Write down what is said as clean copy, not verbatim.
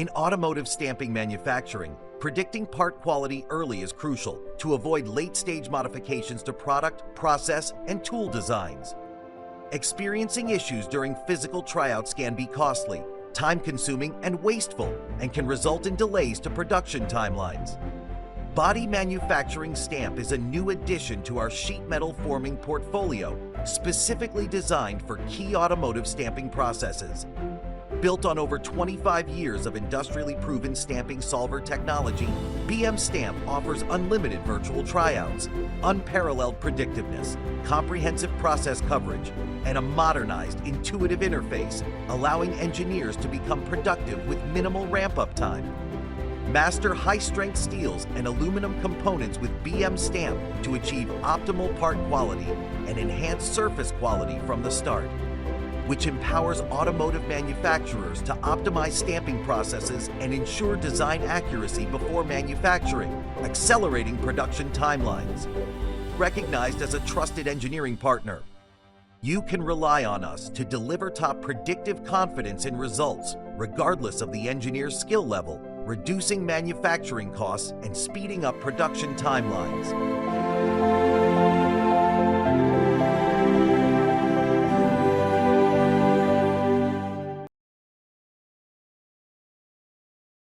In automotive stamping manufacturing, predicting part quality early is crucial to avoid late-stage modifications to product, process, and tool designs. Experiencing issues during physical tryouts can be costly, time-consuming, and wasteful, and can result in delays to production timelines. Body Manufacturing Stamp is a new addition to our sheet metal forming portfolio, specifically designed for key automotive stamping processes. Built on over 25 years of industrially proven stamping solver technology, BM Stamp offers unlimited virtual tryouts, unparalleled predictiveness, comprehensive process coverage, and a modernized, intuitive interface, allowing engineers to become productive with minimal ramp-up time. Master high-strength steels and aluminum components with BM Stamp to achieve optimal part quality and enhance surface quality from the start, which empowers automotive manufacturers to optimize stamping processes and ensure design accuracy before manufacturing, accelerating production timelines. Recognized as a trusted engineering partner, you can rely on us to deliver top predictive confidence in results, regardless of the engineer's skill level, reducing manufacturing costs and speeding up production timelines.